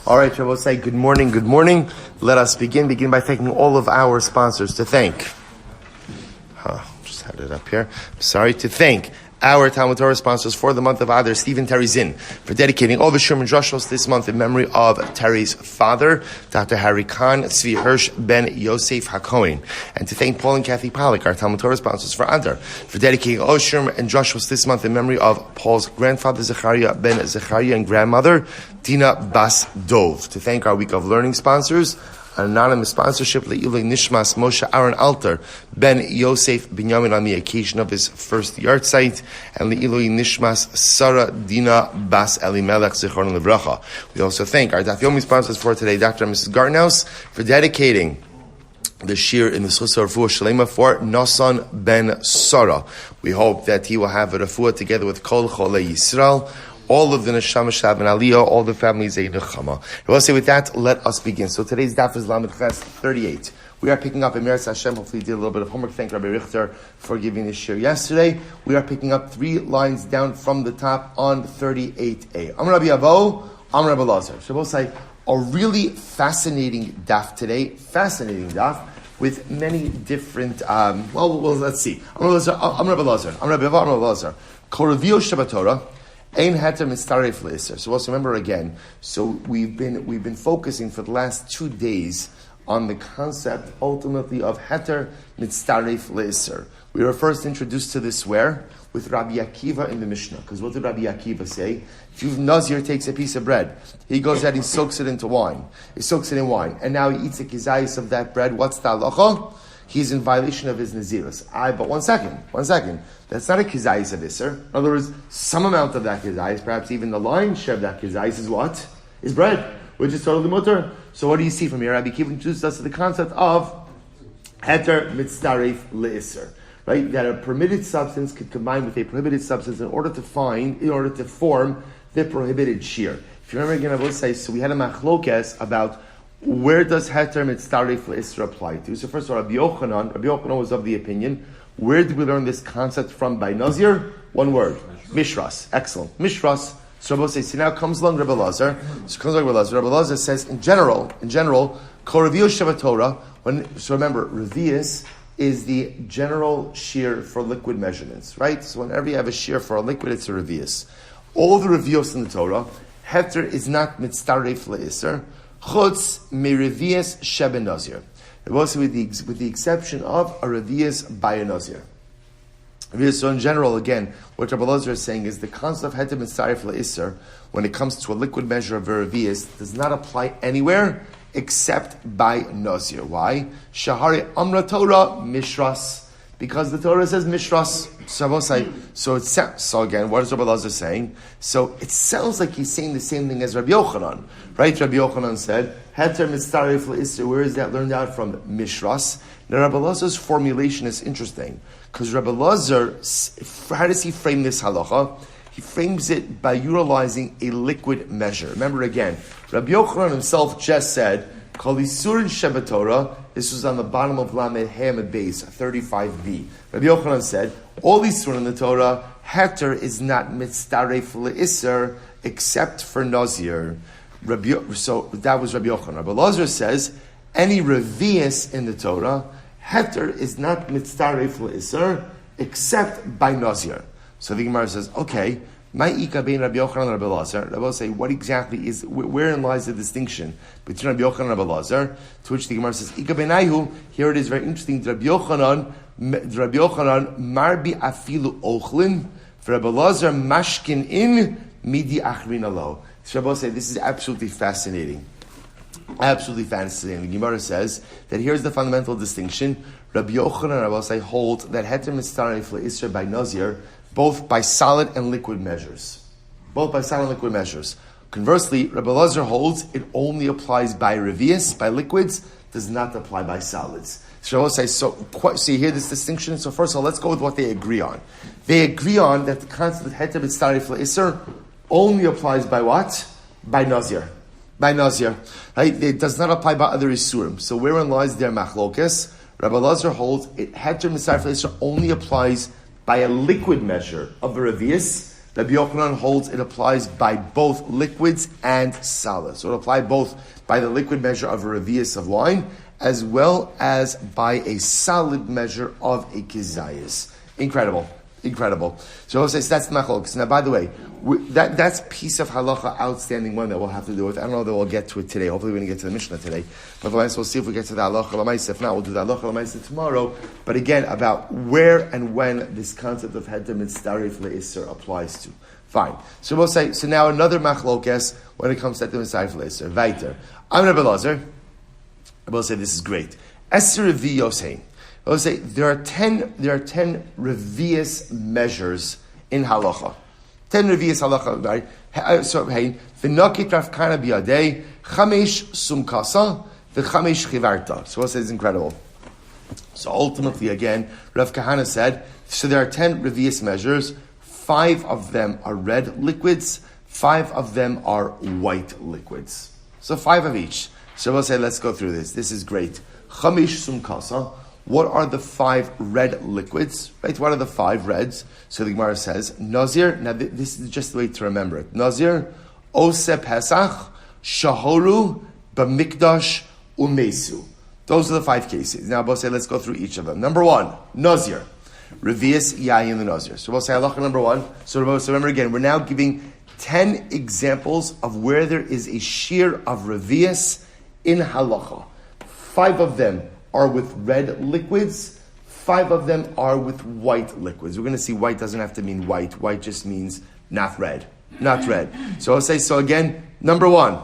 All right, Rabbi, say good morning, good morning. Let us begin by thanking all of our sponsors to thank. Just had it up here. To thank our TALMUD TORAH sponsors for the month of Adar, Teri Czinn, for dedicating all the Sherman Drushos this month in memory of Teri's father, Dr. Kahn, Tzvi Hirsh ben Yosef HaKohen. And to thank Paul and Kathy Pollack, our TALMUD TORAH sponsors for Adar, for dedicating all Sherman and Drushos this month in memory of Paul's grandfather, Zechariah ben Zechariah, and grandmother, Dinah bas Dov. To thank our Week of Learning sponsors, an anonymous sponsorship, nishmas Moshe Aharon Alter ben Yosef Binyamin on the occasion of his first yartzeit, and nishmas Sara Deena bas Elimelech Zechariah. We also thank our Yomi sponsors for today, Dr. and Mrs. Gartnaus, for dedicating the shir in the Schusar Refuah Shalema for Nasan ben Sara. We hope that he will have a refuah together with Kol Cholei Yisrael, all of the Neshama Shab and Aliyah, all the families in Nechama. I will say with that, let us begin. So today's daf is Lamed Ches 38. We are picking up Emeretz Hashem. Hopefully you did a little bit of homework. Thank Rabbi Richter for giving this shir yesterday. We are picking up 3 lines down from the top on 38a. Am Rabbi Avo, Am Rabbi Lazar. So we'll say a really fascinating daf today. Fascinating daf with many different, let's see. Am Rabbi Lazar. Am Rabbi Avo, Am Rabbi Lazar. Koravio Shabbat Torah. Ein heter mitzaref le'isser. So also remember again. So we've been focusing for the last 2 days on the concept ultimately of heter mitzaref le'isser. We were first introduced to this where with Rabbi Akiva in the Mishnah. Because what did Rabbi Akiva say? If Nazir takes a piece of bread, he goes ahead, he soaks it into wine. He soaks it in wine, and now he eats a kizayis of that bread. What's the halacha? He's in violation of his Nazirus. But one second. That's not a kizayis of Isser. In other words, some amount of that kizayis, perhaps even the lion's share of that kizayis is what? Is bread, which is totally mutter. So what do you see from here? Rabbi Akiva introduced us to the concept of heter mitzaref le'isser. Right? That a permitted substance could combine with a prohibited substance in order to form the prohibited shear. If you remember again, I will say, so we had a machlokes about where does heter mitzaref le'isser apply to? So first of all, Rabbi Yochanan was of the opinion, where did we learn this concept from by Nazir? One word. Mishras. Excellent. Mishras. So Rabbi says, now comes along Rabbi Lazar. Rabbi Lazar says, in general, Koravio Shabbat Torah, so remember, Revius is the general shear for liquid measurements, right? So whenever you have a shear for a liquid, it's a Revius. All the Revios in the Torah, heter is not mitzaref le'isser, chutz merevius sheben Nazir. Also with the exception of a revius by a Nazir. So in general, again, what Rabbi Lazar is saying is the concept of heter mitzaref le'isser, when it comes to a liquid measure of a revius, does not apply anywhere except by Nazir. Why? Shahari amra Torah mishras. Because the Torah says mishras. So again, what is Rabbi Lazar saying? So it sounds like he's saying the same thing as Rabbi Yochanan. Right? Rabbi Yochanan said, heter mitzaref le'isser. Where is that learned out from? Mishras. Now Rabbi Lazar's formulation is interesting. Because Rabbi Lazar, how does he frame this halacha? He frames it by utilizing a liquid measure. Remember again, Rabbi Yochanan himself just said, Kol Yisurin Shabbat Torah. This was on the bottom of Lamed Hamad base, 35b. Rabbi Yochanan said, all Yisurin in the Torah, heter is not mitzaref le'isser except for Nazir. So that was Rabbi Yochanan. Rabbi Lazar says, any revius in the Torah, heter is not mitzaref le'isser except by Nazir. So the Gemara says, okay, Ma'ika bein Rabbi Yochanan and Rabbi Lazar. Rabbi will say, what exactly is, wherein lies the distinction between Rabbi Yochanan and Rabbi Lazar? To which the Gemara says, Ika beinayu, here it is very interesting, Rabbi Yochanan, marbi afilu ochlin, for Rabbi Lazar, mashkin in, midi achrin alo. So Rabbi will say, this is absolutely fascinating. Absolutely fascinating. The Gemara says that here's the fundamental distinction. Rabbi Yochanan and Rabbi will say, hold that heter mitzaref le'isser by Nazir, both by solid and liquid measures. Conversely, Rabbi Lazar holds it only applies by revius, by liquids, does not apply by solids. So Rabbi says, so you hear this distinction? So first of all, let's go with what they agree on. They agree on that the concept of heter mitzaref le'isser only applies by what? By Nazir. Right? It does not apply by other isurim. So wherein lies their machlokes? Rabbi Lazar holds it heter mitzaref le'isser only applies by a liquid measure of a revius, Rabbi Yochanan holds it applies by both liquids and solids. So it'll apply both by the liquid measure of a revius of wine, as well as by a solid measure of a kizayis. Incredible. So I'll say that's the machlokes. Now, by the way, that's piece of halacha, outstanding one that we'll have to do with. I don't know that we'll get to it today. Hopefully we're going to get to the Mishnah today. But we'll see if we get to the halacha l'maisa. If not, we'll do the halacha l'maisa tomorrow. But again, about where and when this concept of heter mitzdarif le'isser applies to. Fine. So we'll say, so now another machlokes when it comes to heter mitzdarif le'isser. Weiter. I'm Rabbi Nazir. I will say this is great. Esser revi yosein. I will say there are 10 revius measures in halacha. 10 revius halacha, right? So v'nakit Rav Kana biyadei chamesh sumkasa v'chamesh chivarta. So we'll say it's incredible. So ultimately, again, Rav Kahana said, so there are 10 revius measures. 5 of them are red liquids. 5 of them are white liquids. So 5 of each. So we'll say, let's go through this. This is great. Chamesh sumkasa. What are the 5 red liquids? Right? What are the 5 reds? So the Gemara says, Nazir. Now this is just the way to remember it. Nazir, Ose Pesach, Shahoru, B'mikdash, Umesu. Those are the 5 cases. Now we'll say, let's go through each of them. Number 1, Nazir. Revius Yayin the Nazir. So we'll say halacha number 1. So remember again, we're now giving 10 examples of where there is a shear of revius in halacha. 5 of them are with red liquids. 5 of them are with white liquids. We're going to see white doesn't have to mean white. White just means not red. Not red. So I'll say, so again, number one,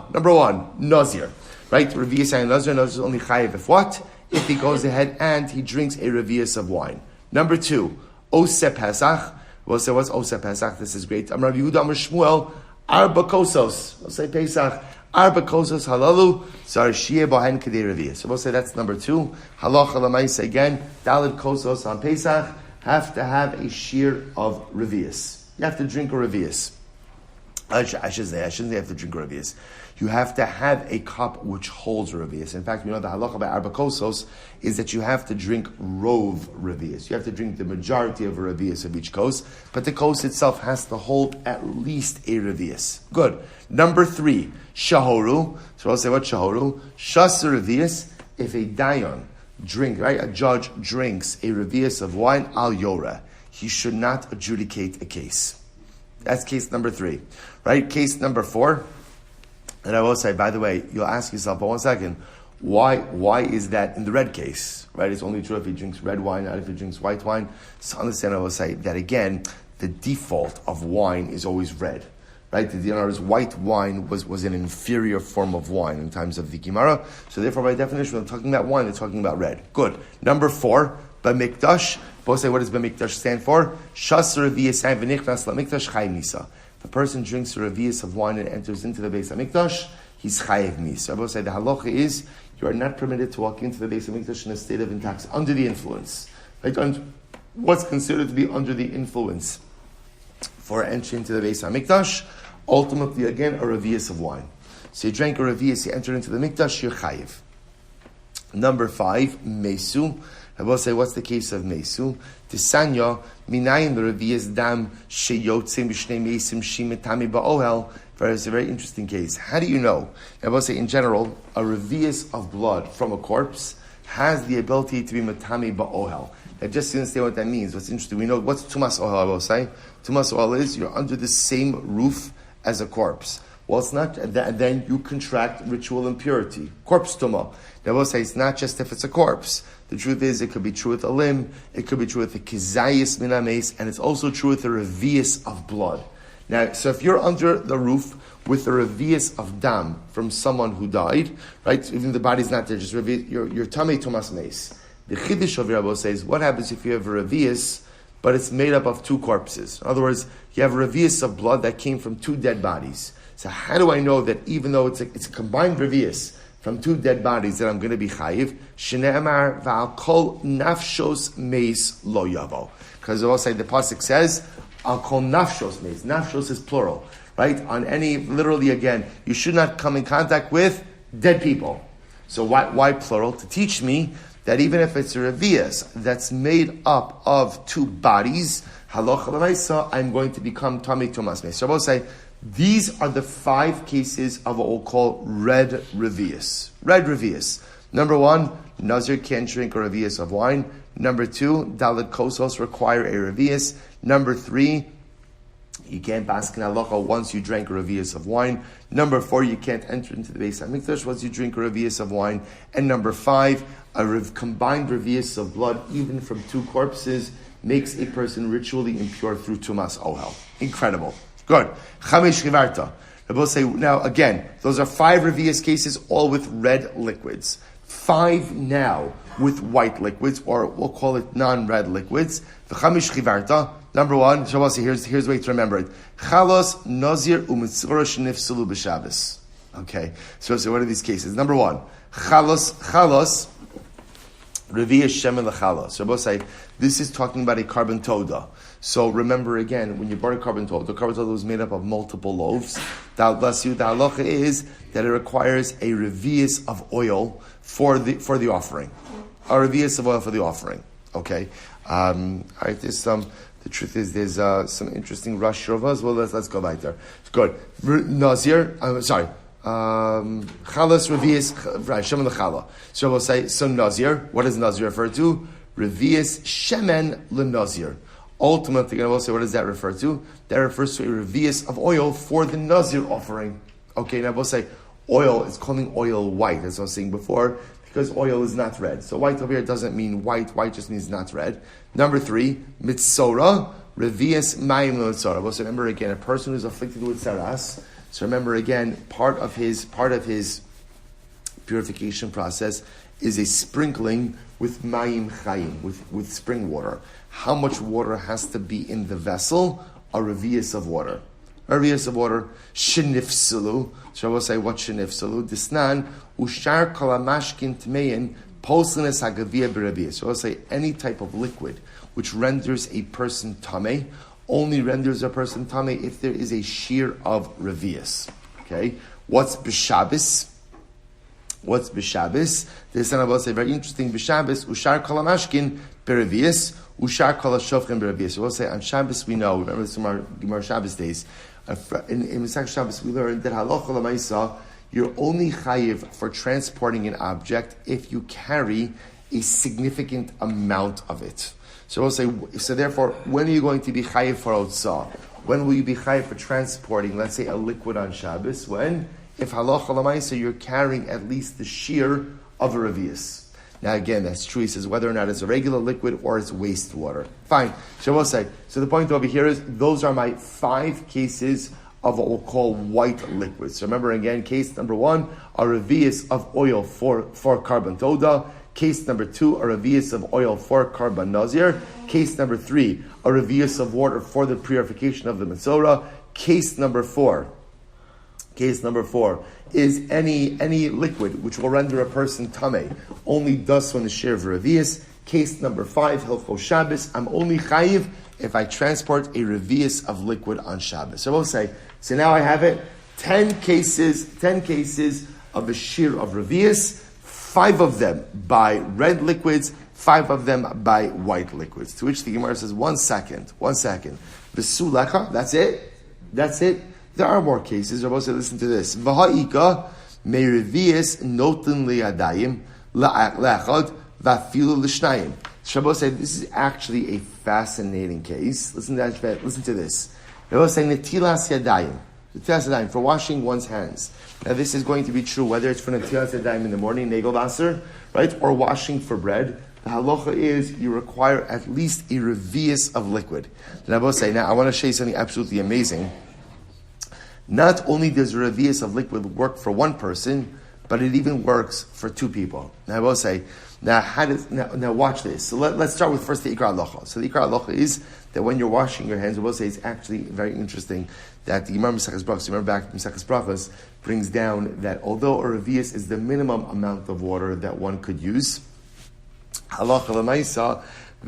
Nazir. Right? Revius and Nazir. Nazir is only chayiv if what? If he goes ahead and he drinks a revius of wine. Number 2, Ose Pesach. We'll say, what's Ose Pesach? This is great. Amar Yehuda Amar Shmuel, Arba Kosos. We'll say Pesach. Arba kosos halalu zarshie bohen kedei revius. So we'll say that's number 2. Halacha l'maisa again. Daled kosos on Pesach have to have a shear of revius. You have to drink a revius. I shouldn't say you have to drink a revius. You have to have a cup which holds a revius. In fact, you know the halacha by arba kosos is that you have to drink rov revius. You have to drink the majority of a revius of each kos, but the kos itself has to hold at least a revius. Good. Number 3, shahoru. So I'll say what shahoru? Shas revius. If a dayan a judge drinks a revius of wine al yorah, he should not adjudicate a case. That's case number 3. Right? Case number 4. And I will say, by the way, you'll ask yourself, but 1 second, why is that in the red case? Right? It's only true if he drinks red wine, not if he drinks white wine. So understand, I will say that again, the default of wine is always red. Right? The white wine was an inferior form of wine in times of the Gemara. So therefore, by definition, when they're talking about wine, they're talking about red. Good. Number 4, B'mikdash. Both say, what does B'mikdash stand for? Shas revius v'nichnas la'mikdash chayim nisa. If a person drinks a revius of wine and enters into the Beis HaMikdash, he's chayiv misa. I will say the halacha is you are not permitted to walk into the Beis HaMikdash in a state of intoxication, under the influence. Right? What's considered to be under the influence for entry into the Beis HaMikdash? Ultimately, again, a revius of wine. So you drank a revius, you entered into the Mikdash, you're chayiv. Number 5, mesu. I will say, what's the case of mesu? Tisanya minayin revius dam sheyotzim b'shnei meisim shimetami ba'ohel. It's a very interesting case. How do you know? I will say, in general, a revius of blood from a corpse has the ability to be matami ba'ohel. Now, just to understand what that means, what's interesting, we know what's tumas ohel. I will say, tumas ohel is you're under the same roof as a corpse. Well, it's not, and then you contract ritual impurity, corpse tuma. Now, I will say, it's not just if it's a corpse. The truth is, it could be true with a limb, it could be true with a kizayis minames, and it's also true with a revius of blood. Now, so if you're under the roof with a revius of dam from someone who died, right? Even the body's not there, just revius, your tummy tumas meis. The chiddush of Rabbi says, what happens if you have a revius, but it's made up of 2 corpses? In other words, you have a revius of blood that came from 2 dead bodies. So how do I know that even though it's a combined revius from 2 dead bodies that I'm going to be chayiv? Shne'emar v'al kol nafshos meis lo yavo. Because also the pasuk says, al kol nafshos meis. Nafshos is plural, right? On any, literally again, you should not come in contact with dead people. So why plural? To teach me that even if it's a revius that's made up of two bodies, halacha l'maisa, I'm going to become tamei tumas meis. So Rabbi say, these are the 5 cases of what we'll call red revius. Red revius. Number 1, Nazir can't drink a revius of wine. Number 2, Dalet kosos require a revius. Number 3, you can't bask in halacha once you drank a revius of wine. Number 4, you can't enter into the Beis HaMikdash once you drink a revius of wine. And number 5, combined revius of blood, even from 2 corpses, makes a person ritually impure through tumas ohel. Incredible. Good. Chamesh chivarta. Rabbi say, now again, those are 5 revius cases, all with red liquids. 5 now with white liquids, or we'll call it non-red liquids. V'chamish chivarta. Number 1, Shabbos, here's the way to remember it. Chalos, Nazir, u'mitzvora shenifsulu b'Shabbos. Okay, so what are these cases? Number 1, chalos, revius shemen l'chalos. Shabbos say, this is talking about a carbon toda. So remember again, when you bought a carbon toda was made up of multiple loaves. The halacha is that it requires a revius of oil for the offering. A revius of oil for the offering. Okay? All right, the truth is, there's some interesting Rosh Hashanah. Well, let's go back there. Good. Nazir, chalas revius, right, shemen l'chala. So we'll say, so Nazir, what does Nazir refer to? Revius shemen l'Nazir. Ultimately, I will say, what does that refer to? That refers to a revius of oil for the Nazir offering. Okay, now we'll say, oil is calling oil white, as I was saying before, because oil is not red. So white over here doesn't mean white. White just means not red. Number 3, mitzora, revius mayim l'mitzora. Well, so remember again, a person who's afflicted with saras. So remember again, part of his purification process is a sprinkling with mayim chayim, with spring water. How much water has to be in the vessel? A revius of water. A revius of water. Shenifsulu. So I will say, what shenifsulu? Disnan ushar kalamashkin tmeyin poslinis hagavia b'revius. So I will say, any type of liquid which renders a person tamei only renders a person tamei if there is a shear of revius. Okay? What's b'Shabbos? This one I will say, very interesting. B'Shabbos ushar kalamashkin b'revius. Ushar kol hashofchen b'revius. So we'll say, on Shabbos we know, remember this from our Gemara Shabbos days, in Masech Shabbos we learned that halacha l'maisa, you're only chayiv for transporting an object if you carry a significant amount of it. So we'll say, so therefore, when are you going to be chayiv for otzah? When will you be chayiv for transporting, let's say, a liquid on Shabbos? When? If halacha l'maisa, you're carrying at least the shear of a revius. Now again, that's true. He says whether or not it's a regular liquid or it's wastewater. Fine. So we'll say. So the point over here is those are my 5 cases of what we'll call white liquids. So remember again, case number 1, a revius of oil for carbon toda. Case number 2, a revius of oil for carbon nazir. Case number 3, a revius of water for the purification of the metzora. Case number 4 is any liquid which will render a person tamei only thus when the shear of revius. Case number 5, Hilchos Shabbos, I'm only chayiv if I transport a revius of liquid on Shabbos. So we'll say, so now I have it, 10 cases of a shear of revius, 5 of them by red liquids, 5 of them by white liquids. To which the Gemara says, one second. V'sulecha, that's it. There are more cases. Rabbi said, listen to this. V'ha'ika me'revius noten li'adayim la'achad v'afilu l'shnayim. Rabbi said, this is actually a fascinating case. Listen to this. Rabbi said, netilas yadayim, for washing one's hands. Now this is going to be true whether it's for netilas yadayim in the morning, negel vaser, right, or washing for bread. The halacha is you require at least a revius of liquid. And Rabbi said, now I want to show you something absolutely amazing. Not only does a revius of liquid work for one person, but it even works for 2 people. Now I will say, now watch this. So let's start with first the Ikar Halacha. So the Ikar Halacha is that when you're washing your hands, I will say it's actually very interesting that the Gemara Mesechus Brachos, remember back Mesechus Brachos, brings down that although a revius is the minimum amount of water that one could use, Halacha l'maisa,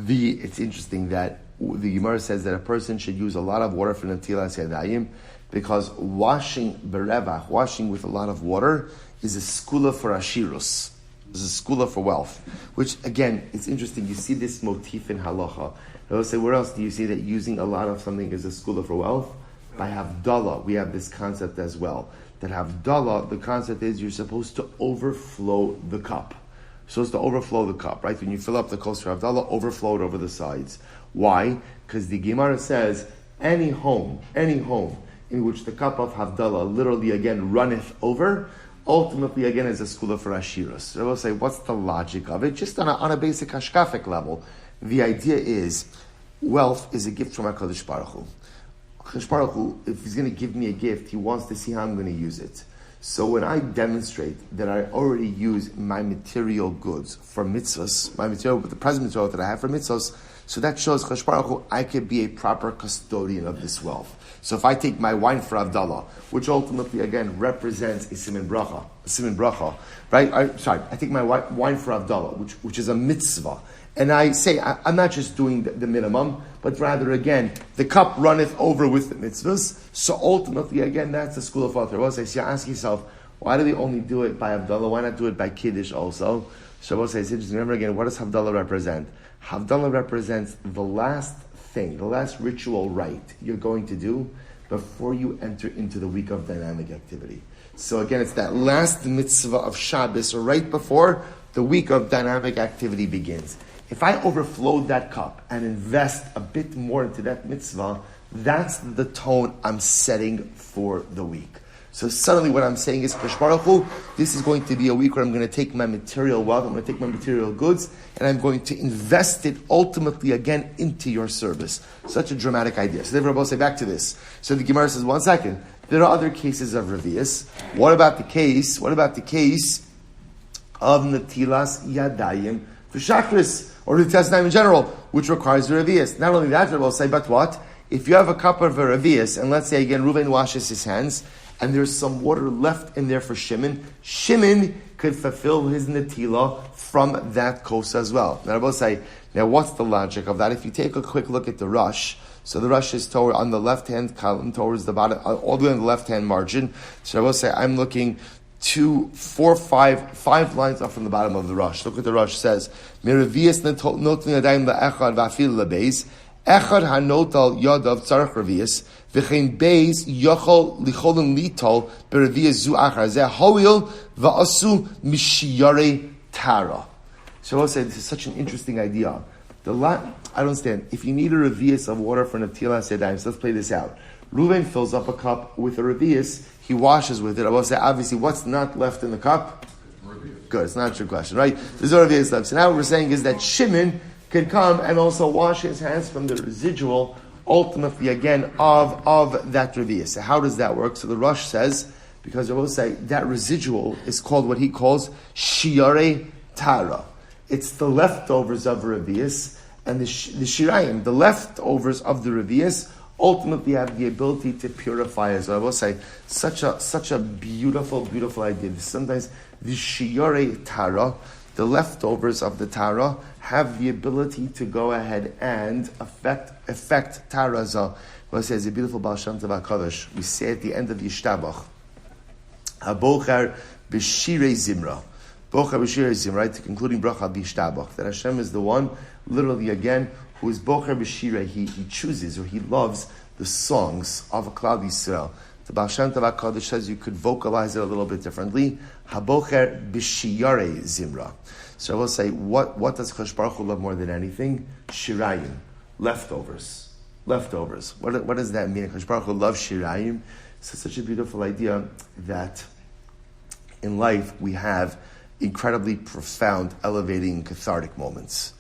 it's interesting that the Gemara says that a person should use a lot of water for netilas yadayim, because washing berevach, washing with a lot of water, is a skula for ashirus. is a skula for wealth, which again, it's interesting. You see this motif in halacha. I will say, where else do you see that using a lot of something is a skula for wealth? By Havdalah, we have this concept as well. That Havdalah, the concept is you're supposed to overflow the cup. You're supposed to overflow the cup, right? When you fill up the kos for Havdalah, overflow it over the sides. Why? Because the Gemara says, any home in which the cup of Havdalah literally again runneth over, ultimately again is a skula for Ashiras. So I will say, what's the logic of it? Just on a basic hashkafic level, the idea is wealth is a gift from HaKadosh Baruch Hu. HaKadosh Baruch Hu, if he's going to give me a gift, he wants to see how I'm going to use it. So when I demonstrate that I already use my material goods for mitzvahs, the present mitzvah that I have for mitzvahs, so that shows HaKadosh Baruch Hu, I could be a proper custodian of this wealth. So if I take my wine for Havdalah, which ultimately again represents a siman bracha, right? I take my wine for Havdalah, which is a mitzvah, and I say I'm not just doing the minimum, but rather again the cup runneth over with the mitzvahs. So ultimately again that's the school of thought. So you ask yourself, why do we only do it by Havdalah? Why not do it by Kiddush also? Shabbos says, remember again, what does Havdalah represent? Havdalah represents the last thing, the last ritual rite you're going to do before you enter into the week of dynamic activity. So again, it's that last mitzvah of Shabbos, or right before the week of dynamic activity begins. If I overflow that cup and invest a bit more into that mitzvah, that's the tone I'm setting for the week. So suddenly what I'm saying is, Kadosh Baruch Hu, this is going to be a week where I'm going to take my material wealth, I'm going to take my material goods, and I'm going to invest it ultimately again into your service. Such a dramatic idea. So therefore, Rabbi say back to this. So the Gemara says, 1 second, there are other cases of revius. What about the case of Natilas Yadayim for Shachris, or the Tesnaim in general, which requires a revius? Not only that, Rabbi say, but what? If you have a cup of a revius, and let's say again, Reuven washes his hands, and there's some water left in there for Shimon could fulfill his netila from that kos as well. Now, Rabbi say, now what's the logic of that? If you take a quick look at the Rush, so the Rush is toward on the left-hand column, towards the bottom, all the way on the left-hand margin. So Rabbi say, I'm looking 5 lines up from the bottom of the Rush. Look what the Rush says. Miravias notin yadayim la'echad va'afil lebeis. Echad hanotal yadav tzarech revius v'chein beis yochol licholim litol berevius zu achar zeh hoil va'asu mishiyare tara. So I'll say this is such an interesting idea. I don't understand. If you need a revius of water for natilas yadayim, so let's play this out. Reuven fills up a cup with a revius. He washes with it. I will say, obviously, what's not left in the cup? Good. It's not a trick question, right? There's no revius left. So now what we're saying is that Shimon could come and also wash his hands from the residual, ultimately again, of that revius. So how does that work? So the Rush says, because I will say, that residual is called what he calls shiare tara. It's the leftovers of revius, and the shirayim, the leftovers of the revius, ultimately have the ability to purify as well. I will say, such a beautiful, beautiful idea. Sometimes the shiare tara, the leftovers of the tara, have the ability to go ahead and affect tarazah. Well, it says a beautiful Baal Shem Tov HaKadosh. We say at the end of Yishtabach, Habocher b'shirei zimra. Bocher b'shirei zimra, right? Concluding bracha b'Yishtabach. That Hashem is the one, literally again, who is Bocher b'shirei. He chooses, or he loves the songs of a Klal Yisrael. The Baal Shem Tov HaKadosh says you could vocalize it a little bit differently. Habocher b'shiyarei zimra. So I will say, what does Kadosh Baruch Hu love more than anything? Shirayim, leftovers. What does that mean? Kadosh Baruch Hu loves shirayim. It's such a beautiful idea that in life we have incredibly profound, elevating, cathartic moments.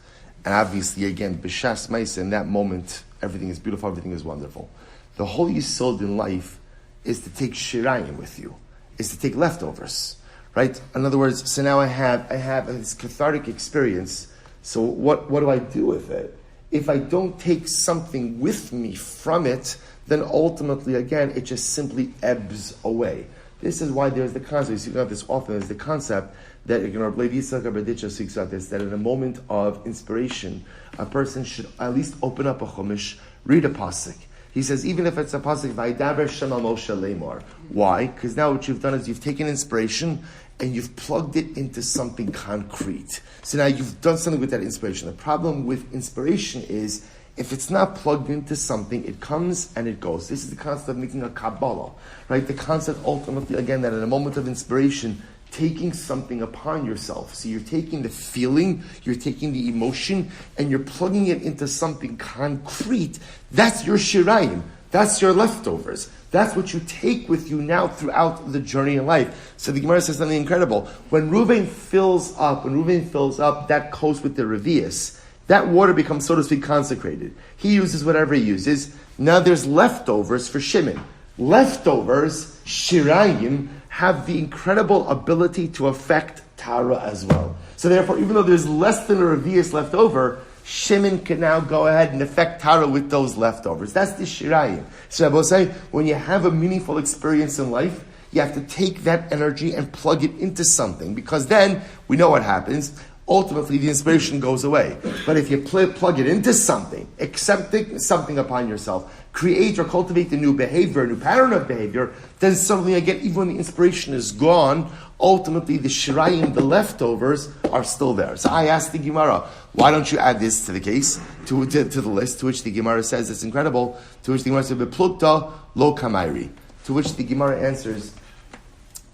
And obviously, again, b'shas ma'aseh, in that moment, everything is beautiful, everything is wonderful. The whole yisod in life is to take shirayim with you, is to take leftovers, right? In other words, so now I have this cathartic experience. So what do I do with it? If I don't take something with me from it, then ultimately, again, it just simply ebbs away. This is why there's the concept, you see about this often, there's the concept that that in a moment of inspiration, a person should at least open up a chumash, read a pasuk. He says, even if it's a pasuk, Vaydaber Shem al Moshe Lemor. Why? Because now what you've done is you've taken inspiration and you've plugged it into something concrete. So now you've done something with that inspiration. The problem with inspiration is, if it's not plugged into something, it comes and it goes. This is the concept of making a Kabbalah, right? The concept ultimately, again, that in a moment of inspiration, taking something upon yourself. So you're taking the feeling, you're taking the emotion, and you're plugging it into something concrete. That's your shirayim. That's your leftovers. That's what you take with you now throughout the journey in life. So the Gemara says something incredible. When Reuven fills up, that coats with the revius. That water becomes, so to speak, consecrated. He uses whatever he uses. Now there's leftovers for Shimon. Leftovers, shirayim, have the incredible ability to affect Tara as well. So therefore, even though there's less than a revius left over, Shimon can now go ahead and affect Tara with those leftovers. That's the shirayim. So I will say, when you have a meaningful experience in life, you have to take that energy and plug it into something, because then we know what happens. Ultimately, the inspiration goes away. But if you plug it into something, accept something upon yourself, create or cultivate a new behavior, a new pattern of behavior, then suddenly again, even when the inspiration is gone, ultimately the shirayim, the leftovers, are still there. So I asked the Gemara, why don't you add this to the case, to the list, to which the Gemara says, it's incredible, to which the Gemara says, Beplukta lo kamairi. To which the Gemara answers,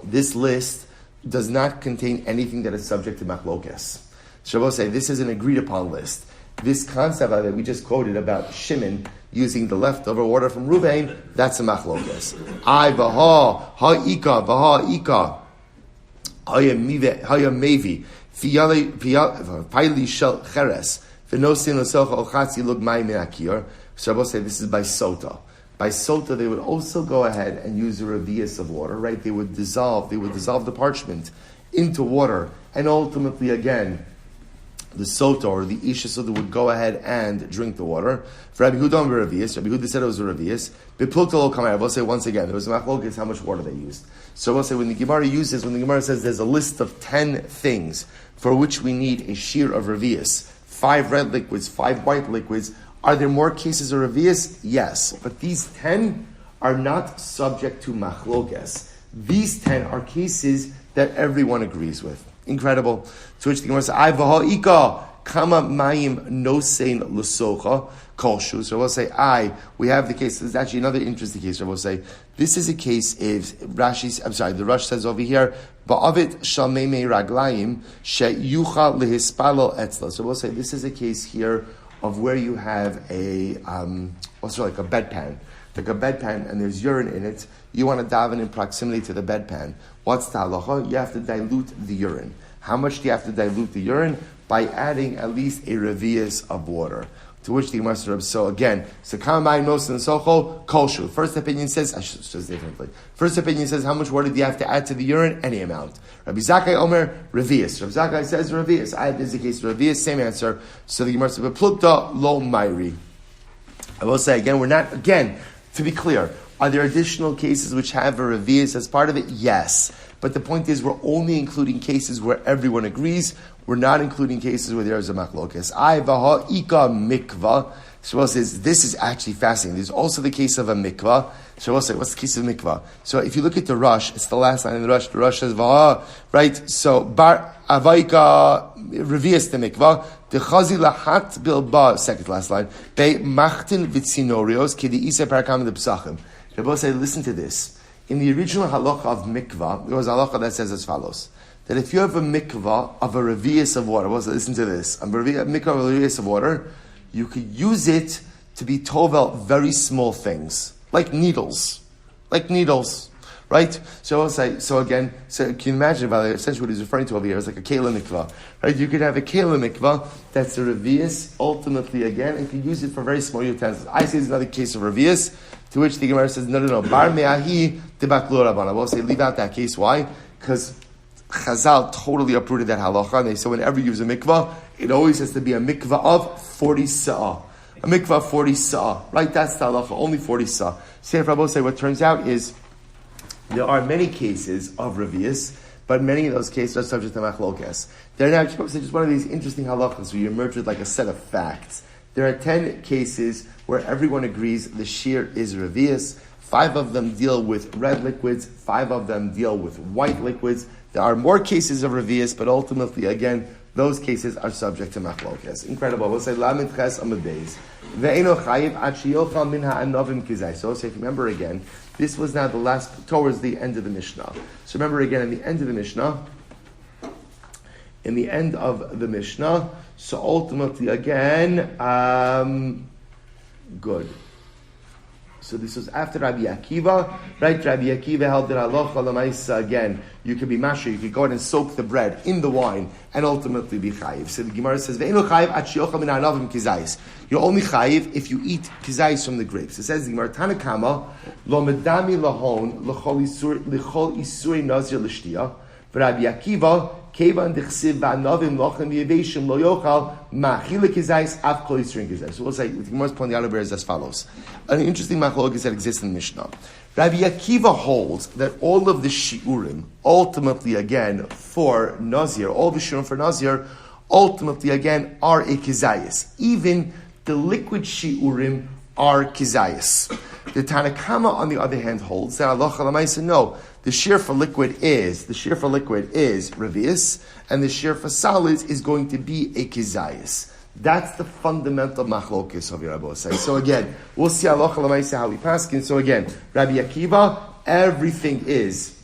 this list does not contain anything that is subject to machlokes. Shabbos say this is an agreed upon list. This concept that we just quoted about Shimon using the leftover water from Ruvain, that's a machlokes. I vaha ha'ika vaha ika haya mevi fiyali shel cheres v'nosin l'socha ochatzi lug mai me'akir. Shabbos say this is by sota. By sota, they would also go ahead and use a revius of water, right? They would dissolve the parchment into water, and ultimately, again, the sota or the isha sota would go ahead and drink the water. For Rabbi Huda and revius, Rabbi Huda said it was a revius. Beplukta kamei. I will say once again, there was a machlokes how much water they used. So I will say when the Gemara says there's a list of 10 things for which we need a shear of revius, 5 red liquids, 5 white liquids. Are there more cases of revius? Yes. But these 10 are not subject to machlokes. These 10 are cases that everyone agrees with. Incredible. To which the Gemara says, I v'ha'ika kama mayim nosein l'socha kolshu. So I will say, we have the case. This is actually another interesting case. I will say, this is a case if the Rush says over here, ba'avit shalmei raglayim she'yucha lehispalo etzla. So I will say, this is a case here of where you have a like a bedpan, and there's urine in it. You want to daven in proximity to the bedpan. What's the halacha? You have to dilute the urine. How much do you have to dilute the urine? By adding at least a revius of water. To which the Gemara says, so again, Sakamai Nosan Socho Kolshu. First opinion says, I should say differently. First opinion says, how much water do you have to add to the urine? Any amount. Rabbi Zakkai Omer, revius. Rabbi Zakkai says revius. This is the case of revius, same answer. So the Gemara says, Beplukta lo mairi. I will say again, to be clear, are there additional cases which have a revius as part of it? Yes. But the point is, we're only including cases where everyone agrees. We're not including cases where there is a machlokes. I vaha ika mikvah. Shmuel says this is actually fascinating. There's also the case of a mikvah. Shmuel says, what's the case of mikvah? So if you look at the Rush, it's the last line in the Rush. The Rush says vaha, right? So bar avaika revius the mikvah. The chazi lahat bilba, second to last line. Be machtin vitzinorios kedi isa parakam the psachim. Shmuel says, listen to this. In the original halacha of mikvah, there was a halacha that says as follows: that if you have a mikvah of a revius of water, listen to this, a mikvah of a revius of water, you could use it to be tovel very small things, like needles, right? So I'll say, so can you imagine, essentially what he's referring to over here is like a kela mikvah, right? You could have a kela mikvah that's a revius, ultimately again, and you can use it for very small utensils. I say it's another case of revius, to which the Gemara says, no, bar me'ahi debaklu rabban. I will say, leave out that case. Why? Because Chazal totally uprooted that halacha, and they say whenever you use a mikvah, it always has to be a mikvah of 40 sa'ah. A mikvah of 40 sa'ah. Right? That's the halacha, only 40 sa'ah. So Rabbi say what turns out is, there are many cases of revius, but many of those cases are subject to machlokes. They're now just one of these interesting halachas where you emerge with like a set of facts. There are 10 cases where everyone agrees the shear is revius. 5 of them deal with red liquids, 5 of them deal with white liquids. There are more cases of revius, but ultimately, again, those cases are subject to machlokes. Incredible. We'll say Lamed Ches Amud Beis. Ve'eno chayiv ad sheyochal min ha'anovim kizai. So if you remember again, this was now the last, towards the end of the Mishnah. So remember again, in the end of the Mishnah, so ultimately again, good. So this was after Rabbi Akiva, right? Rabbi Akiva held that halacha l'maisa again. You could be masher, you could go ahead and soak the bread in the wine and ultimately be chayiv. So the Gemara says, "Ve'enu chayiv at sheyochal min ha'anovim kizayis." You're only chayiv if you eat kizayis from the grapes. It says the Gemara Tanakama lo medami lahon l'chol isuri nazir l'shtia. Rabbi Akiva kevan dechsiv va'anovim lochem yeveshim lo yochal ma'achila kizayis av kol isurin kizayis. So we'll say the Gemara's pointing out is as follows. An interesting machlokes that exists in the Mishnah. Rabbi Akiva holds that all of the shiurim, ultimately again for Nazir, all the shiurim for Nazir, ultimately again are a kizayis. Even the liquid shiurim are kizayis. The Tanakama, on the other hand, holds that halacha l'maisa no. The shear for liquid is revius, and the shear for solids is going to be a kizayis. That's the fundamental machlokes of Rabbi say. So again, we'll see halacha l'maisa how we paskin. So again, Rabbi Akiva, everything is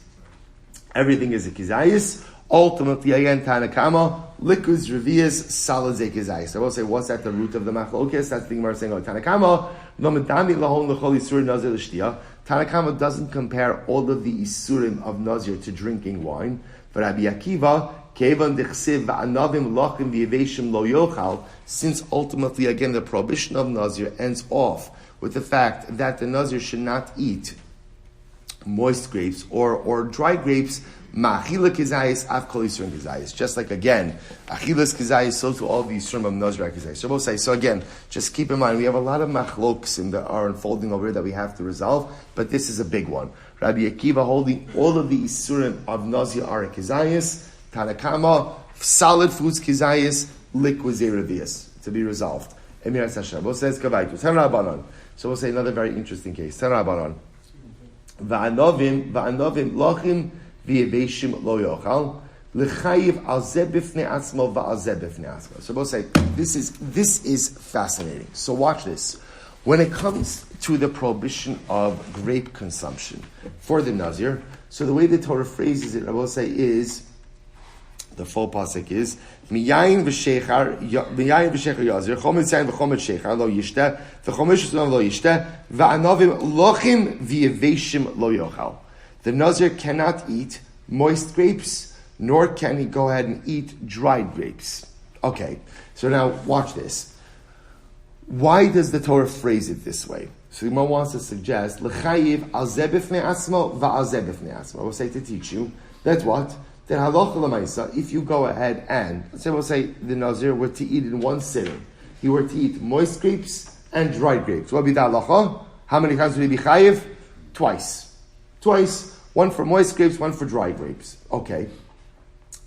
a kizayis. Ultimately, again, Tanakama, liquids, revius, solids, a kizayis. I will say, what's at the root of the machlokes? That's the Gemara saying, Tanakama, lo medami lahon l'chol isur nazir l'shtia. Tanakama doesn't compare all of the isurim of Nazir to drinking wine. But Rabbi Akiva, kevan dechsiv va'anavim lachim v'yeveshim lo yochal, since ultimately, again, the prohibition of Nazir ends off with the fact that the Nazir should not eat moist grapes or dry grapes, ma'achila kizayis, av kol yisurim kizayis. Just like, again, achilas kizayis, so to all the yisurim of Nazir kizayis. So we'll say, so again, just keep in mind, we have a lot of machloks that are unfolding over here that we have to resolve, but this is a big one. Rabbi Akiva holding all of the yisurim of Nazir are kizayis, Tanakama, solid foods kizayis, liquids revius, to be resolved. Emiras Hashem. We'll say, so we'll say another very interesting case. Va'anovim lachim v'yeveshim lo yochal l'chayiv al zeh b'fnei atzmo va'al zeh b'fnei atzmo. So we'll say this is fascinating. So watch this. When it comes to the prohibition of grape consumption for the Nazir, so the way the Torah phrases it, I will say, is the full pasuk is miyayin v'shechar yazir chomet zayin v'chomet shechar lo yishteh v'chomet shesam lo yishteh va'anovim lochim v'yeveshim lo yochal. The Nazir cannot eat moist grapes, nor can he go ahead and eat dried grapes. Okay, so now watch this. Why does the Torah phrase it this way? So the Gemara wants to suggest l'chayiv al zeh b'fnei atzmo va'al zeh b'fnei atzmo. I will say to teach you that's what. Then halacha l'maisa, if you go ahead and, we'll say the Nazir were to eat in one sitting. He were to eat moist grapes and dried grapes. What would be the halacha? How many times would he be chayiv? Twice. One for moist grapes, one for dry grapes. Okay.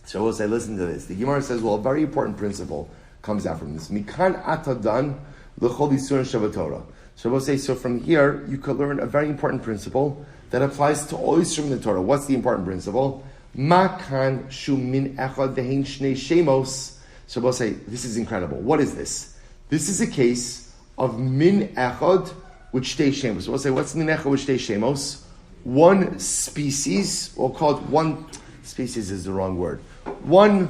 So we'll say, listen to this. The Gemara says, well, a very important principle comes out from this. Mikan atadan l'chol yisurin shavatorah. So we'll say, so from here, you could learn a very important principle that applies to all yisurim in the Torah. What's the important principle? Makan shumin echad ve'hein shnei shemos. So we'll say, this is incredible. What is this? This is a case of min echad with shtei shemos. So we'll say, what's min echad with shtei shemos? One species, we'll call it one species is the wrong word. One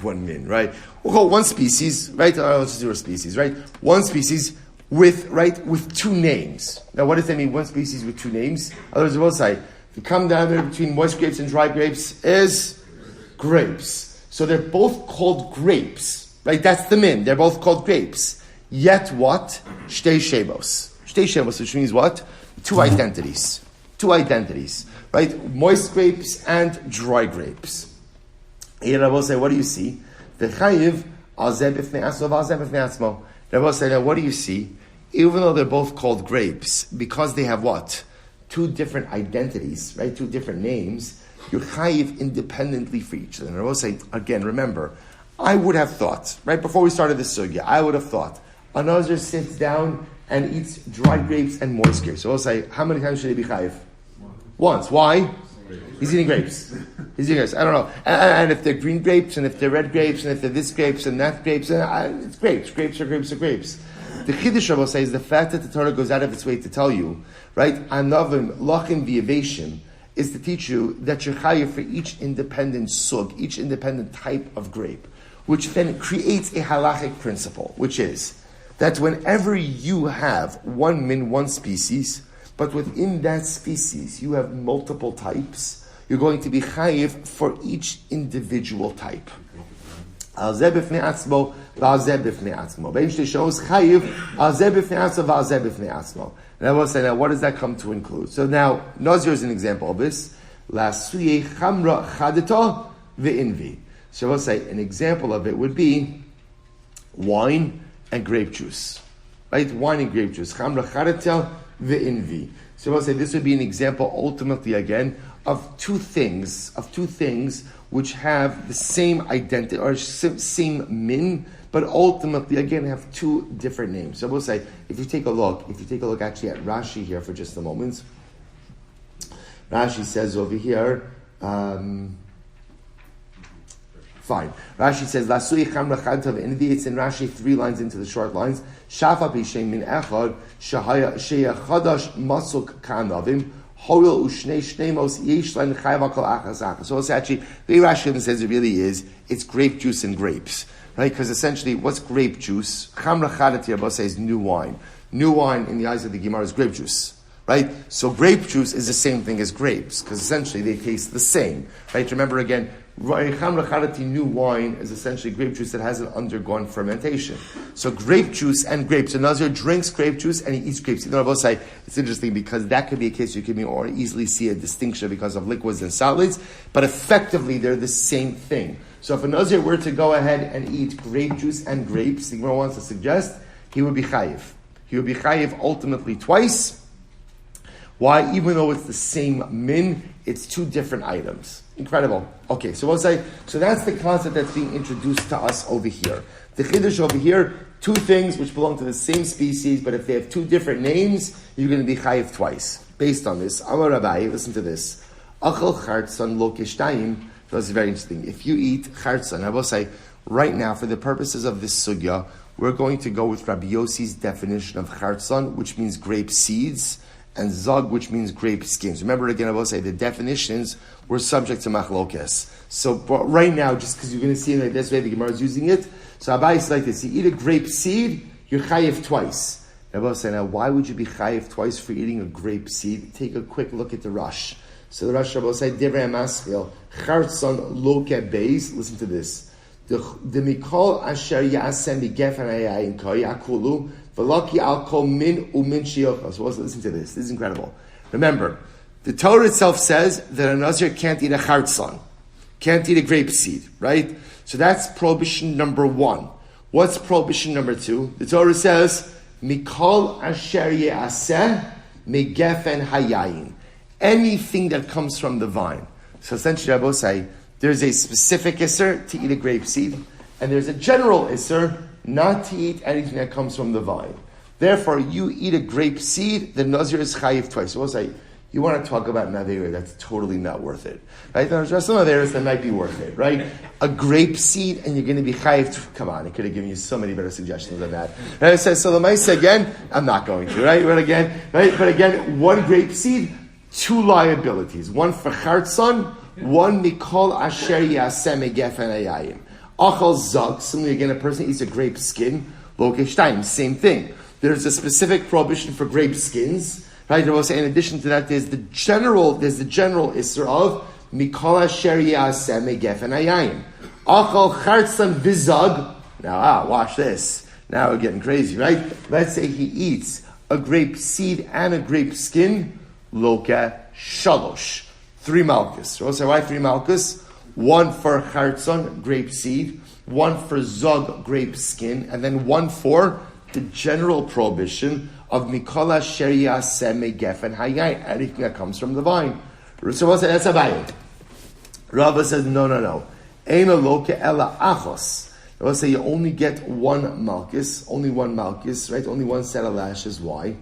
min, right? We'll call it one species, right? Let's just do a species, right? One species with two names. Now, what does that mean? One species with two names. Otherwise, we'll say, if you come down there between moist grapes and dry grapes, is grapes. So they're both called grapes, right? That's the min. They're both called grapes. Yet what? Shtei shemos. Shtei shemos, which means what? Two identities, right? Moist grapes and dry grapes. Here I will say, what do you see? The chayiv al zeh b'fnei atzmo v'al zeh b'fnei atzmo. I will say, now what do you see? Even though they're both called grapes, because they have what? Two different identities, right? Two different names. You're chayiv independently for each of them. And I will say, again, remember, I would have thought, right before we started this sugya, I would have thought, a Nazir sits down and eats dry grapes and moist grapes. So I'll say, how many times should he be chayiv? Once. Why? He's eating grapes. He's eating grapes. I don't know. And if they're green grapes, and if they're red grapes, and if they're this grapes and that grapes, it's grapes. Grapes are grapes are grapes. The Chiddush Rabbi says the fact that the Torah goes out of its way to tell you, right, anavim, lachim, v'yaveshim, is to teach you that you're chayav for each independent sug, each independent type of grape, which then creates a halachic principle, which is that whenever you have one min, one species, but within that species you have multiple types, you're going to be chayiv for each individual type. Al zeh b'fnei atzmo, v'al zeh b'fnei atzmo. Basically shows chayiv al zeh b'fnei atzmo, v'al zeh b'fnei atzmo. And I will say now, what does that come to include? So now, Nazir is an example of this. La suye chamra chadito v'invi. So I will say an example of it would be wine and grape juice, right? Wine and grape juice. Chamra chadito v'invi. So I will say this would be an example, ultimately again, of two things which have the same identity or same min, but ultimately again have two different names. So we'll say, if you take a look actually at Rashi here for just a moment. Rashi says over here, fine. Rashi says, Lasui chamra chadtav invi. It's in Rashi 3 lines into the short lines. Shafa b'shem min echad sheya chadash masuk kanavim. So it's actually, the way Rashi says it really is, it's grape juice and grapes, right? Because essentially, what's grape juice? Chamra chadati says new wine. New wine in the eyes of the Gemara is grape juice, right? So grape juice is the same thing as grapes, because essentially they taste the same, right? Remember again, chamra chadati, new wine, is essentially grape juice that hasn't undergone fermentation. So grape juice and grapes. So Nazir drinks grape juice and he eats grapes. You know, I will say, it's interesting because that could be a case you can more easily see a distinction because of liquids and solids, but effectively they're the same thing. So if a Nazir were to go ahead and eat grape juice and grapes, the Gemara wants to suggest, he would be chayiv. He would be chayiv ultimately twice. Why? Even though it's the same min, it's two different items. Incredible. Okay, so we'll say, so that's the concept that's being introduced to us over here. The Chiddush over here, two things which belong to the same species, but if they have two different names, you're going to be chayiv twice. Based on this, Amar Rabbi, listen to this. Achal chartzon lo kishtayim. That's very interesting. If you eat chartzon, I will say, right now, for the purposes of this sugya, we're going to go with Rabbi Yossi's definition of chartzon, which means grape seeds, and zog, which means grape skins. Remember again, I will say the definitions were subject to machlokes. So right now, just because you're going to see it like this way, the Gemara is using it. So Abai is like this: you eat a grape seed, you're chayiv twice. And I will say now, why would you be chayiv twice for eating a grape seed? Take a quick look at the Rush. So the Rush will say, Divrei Maschil chartzon lo kebeis. Listen to this. The mikol asher yasem b'gefen hayayin koi akulu. So listen to this. This is incredible. Remember, the Torah itself says that a Nazir can't eat a chartzon, can't eat a grape seed, right? So that's prohibition number 1. What's prohibition number 2? The Torah says, Mikol asher ye'aseh megefen hayayin. Anything that comes from the vine. So essentially, I will say, there's a specific isser to eat a grape seed, and there's a general isser not to eat anything that comes from the vine. Therefore, you eat a grape seed, the Nazir is chayiv twice. So we'll say, you want to talk about Nazir, that's totally not worth it. Right? There's some Nazirs that might be worth it, right? A grape seed, and you're going to be chayiv. Come on, it could have given you so many better suggestions than that. And I said, so the Maisa again, I'm not going to, right? But again, one grape seed, 2 liabilities. One for chartzon, one mikol asher yaseh megefen hayayim. Achal zog, similarly again, a person eats a grape skin, lo kishtayim, same thing. There's a specific prohibition for grape skins, right? I will say, in addition to that, there's the general isser of mikol asher yaseh megefen hayayim. Achal chartzon vizog. Now, watch this. Now we're getting crazy, right? Let's say he eats a grape seed and a grape skin, loka shalosh. 3 malchus. So we'll say, why 3 malchus? 1 for chartzon, grape seed, 1 for zog, grape skin, and then 1 for the general prohibition of mikol asher yaseh megefen hayayin, anything that comes from the vine. So we'll say, that's a bayit. Rabbi says, no. Eina loka ela achos. We'll say, you only get 1 malchus, right? Only 1 set of lashes. Why?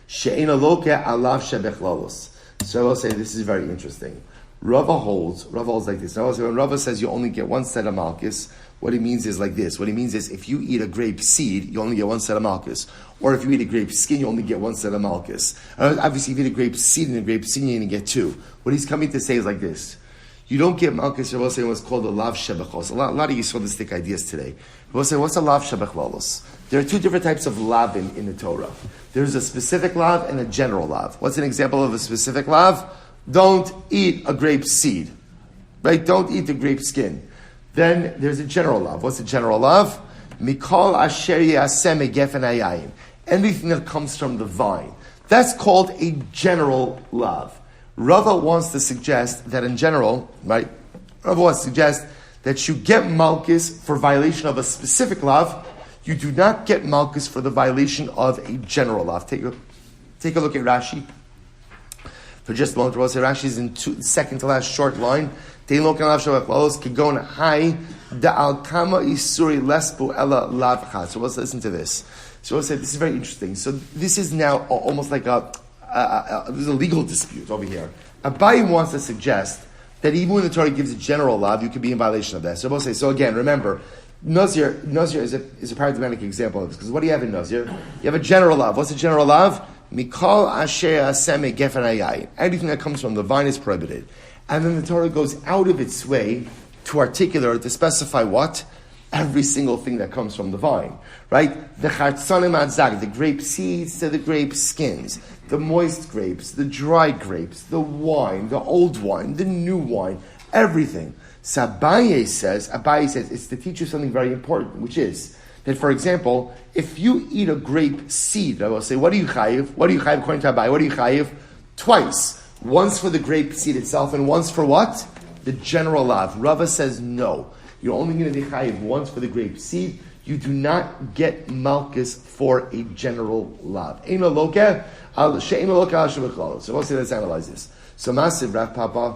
She'eina loka alav shebechlalos. So I will say this is very interesting. Rava holds like this. Now, when Rava says you only get one set of malchus, what he means is like this. What he means is if you eat a grape seed, you only get one set of malchus. Or if you eat a grape skin, you only get one set of malchus. Obviously, if you eat a grape seed and a grape skin, you're going to get two. What he's coming to say is like this. You don't get malchus, Rava saying what's called a lav shebechos. A lot of Yisraelistic ideas today. Rava say, what's a lav shebechos? There are two different types of lav in the Torah. There's a specific lav and a general lav. What's an example of a specific lav? Don't eat a grape seed. Right? Don't eat the grape skin. Then there's a general lav. What's a general lav? Mikol asher yaseh megefen hayayim. Anything that comes from the vine. That's called a general lav. Rava wants to suggest that in general, right? Rava wants to suggest that you get malchus for violation of a specific lav. You do not get malchus for the violation of a general lav. Take a look at Rashi. For just a moment, Rashi is in second to last short line. So let's listen to this. So we'll say this is very interesting. So this is now almost like there's a legal dispute over here. Abai wants to suggest that even when the Torah gives a general lav, you could be in violation of that. So we'll say, so again, remember, Nazir is a paradigmatic example of this, because what do you have in Nazir? You have a general lav. What's a general lav? Mikol asher aseh gefen hayayim. Anything that comes from the vine is prohibited. And then the Torah goes out of its way to specify what? Every single thing that comes from the vine. Right? The chartzanim adzag, the grape seeds to the grape skins, the moist grapes, the dry grapes, the wine, the old wine, the new wine, everything. So Abaye says it's to teach you something very important, which is that, for example, if you eat a grape seed, I will say, what do you chayiv? What do you chayiv according to Abaye? What do you chayiv? Twice. Once for the grape seed itself, and once for what? The general lav. Rava says no. You're only going to be chayiv once for the grape seed. You do not get malchus for a general lav. So we'll say, let's analyze this. So massive Rav Papa.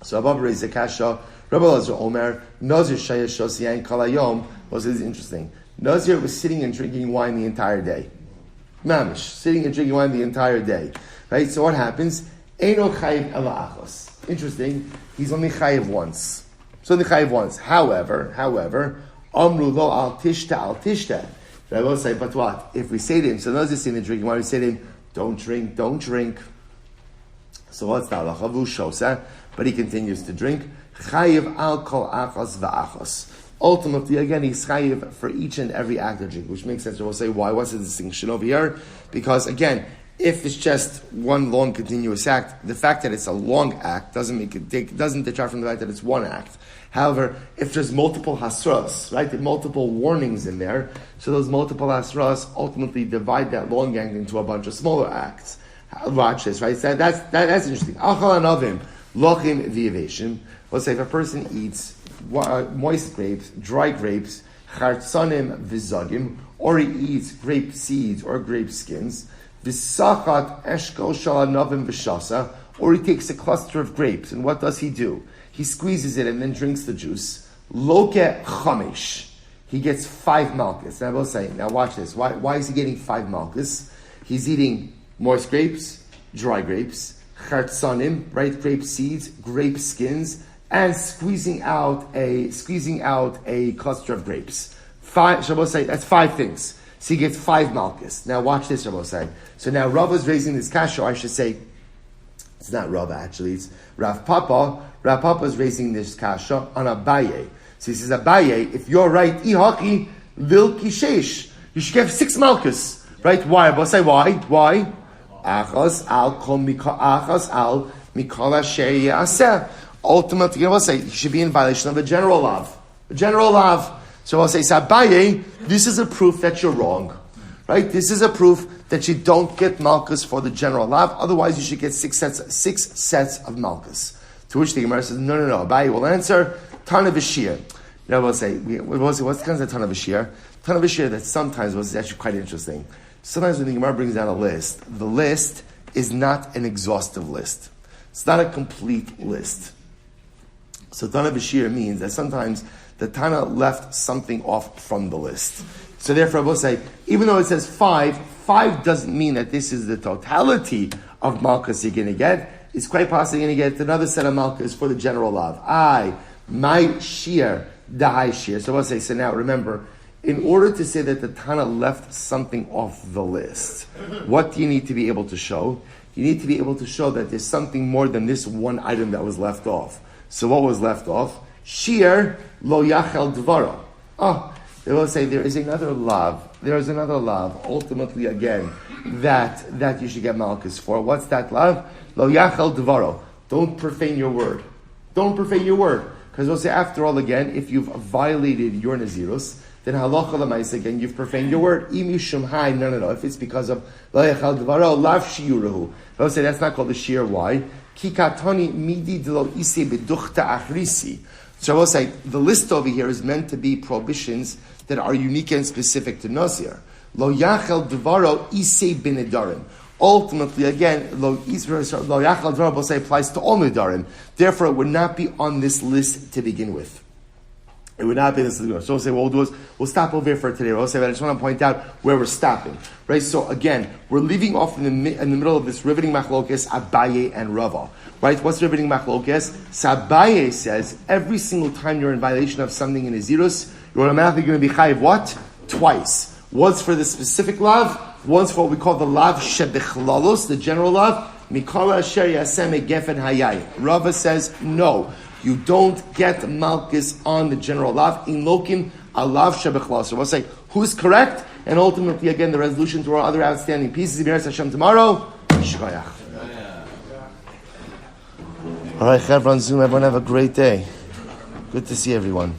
So Abba raised the kasha. Rabbi Lazar Omer, Nazir Shayesh Shosiyan Kalayom. Was interesting. Nazir was sitting and drinking wine the entire day. Mamish, sitting and drinking wine the entire day. Right? So what happens? Eino chayiv ela achos. Interesting. He's only chayiv once. However, Amru lo al tishta. I will say, but what? If we say to him, so Nazir sitting and drinking wine, we say to him, don't drink. So what's the halacha? V'ushosa. But he continues to drink. Chayiv al kol achos v'achos. Ultimately, again, he's chayiv for each and every act of drink, which makes sense. We'll say, why? What's the distinction over here? Because, again, if it's just one long continuous act, the fact that it's a long act doesn't detract from the fact that it's one act. However, if there's multiple hasras, right, multiple warnings in there, so those multiple hasras ultimately divide that long act into a bunch of smaller acts. Watch this, right? So that's interesting. Achal anavim lochim v'yaveshim. Let's say if a person eats moist grapes, dry grapes, chartzanim v'zagim, or he eats grape seeds or grape skins, v'sachat eshkol shalanavim v'shasa, or he takes a cluster of grapes, and what does he do? He squeezes it and then drinks the juice. Loke chamesh. He gets 5 malchus. And I will say, now watch this. Why is he getting 5 malchus? He's eating moist grapes, dry grapes, chartzanim, right, grape seeds, grape skins, and squeezing out a cluster of grapes. 5, Shabbos say, that's 5 things. So he gets 5 malchus. Now watch this, Shabbos say. So now Rava's raising this kasha, or I should say, it's not Rava actually, it's Rav Papa. Rav Papa is raising this kasha on Abaye. So he says, Abaye, if you're right, ihaki vil kishesh, you should get 6 malchus. Right? Why? Shabbos say, why? Achas al mikol asher yaseh. Ultimately, I'll say, you should be in violation of a general lav. So I'll say, Sabaye, this is a proof that you're wrong. Right? This is a proof that you don't get malchus for the general lav. Otherwise, you should get 6 sets of malchus. To which the Gemara says, no. Abaye will answer, Tana v'shir. Now we'll say, what's the kind of Tana v'shir? Tana v'shir that sometimes was actually quite interesting. Sometimes when the Gemara brings down a list, the list is not an exhaustive list. It's not a complete list. So Tana B'Shir means that sometimes the Tana left something off from the list. So therefore I will say, even though it says 5 5 doesn't mean that this is the totality of malchus you're going to get. It's quite possibly going to get another set of malchus for the general lav. My shear, the high shear. So I'll say, so now remember, in order to say that the Tana left something off the list, what do you need to be able to show? You need to be able to show that there's something more than this one item that was left off. So what was left off? Shear lo yachel dvaro. They will say there is another lav. There is another lav, ultimately again, that you should get malchus for. What's that lav? Lo yachel dvaro. Don't profane your word. Don't profane your word. Because we'll say, after all, again, if you've violated your nazirus, then halacha l'maisa, again, you've profaned your word. Imi shumhai, no. If it's because of lo yachel dvaro, lav shiurahu. We'll say that's not called a shear. Why? Ki katoni midi delo ise beduchta achrisi. So I will say, the list over here is meant to be prohibitions that are unique and specific to Nazir. Lo yachel dvaro ise b'nedarim. Ultimately, again, lo yachel dvaro, we'll say, applies to all nedarim. Therefore, it would not be on this list to begin with. It would not be this. So we'll say, what we'll do is, we'll stop over here for today. We'll say, but I just want to point out where we're stopping. Right? So again, we're leaving off in the middle of this riveting machlokes, Abaye and Rava. Right? What's riveting machlokes? So Abaye says, every single time you're in violation of something in Nazirus, you're automatically going to be chayiv what? Twice. Once for the specific lav, once for what we call the lav shebechlalos, the general lav, mikara asher yasem gefen hayai. Rava says, no. You don't get malchus on the general lav. In lokim alav shebechlas. So we'll say who's correct, and ultimately again the resolution to our other outstanding pieces. B'miras Hashem tomorrow. Shkoyach. All right, Chevron Zoom. Everyone have a great day. Good to see everyone.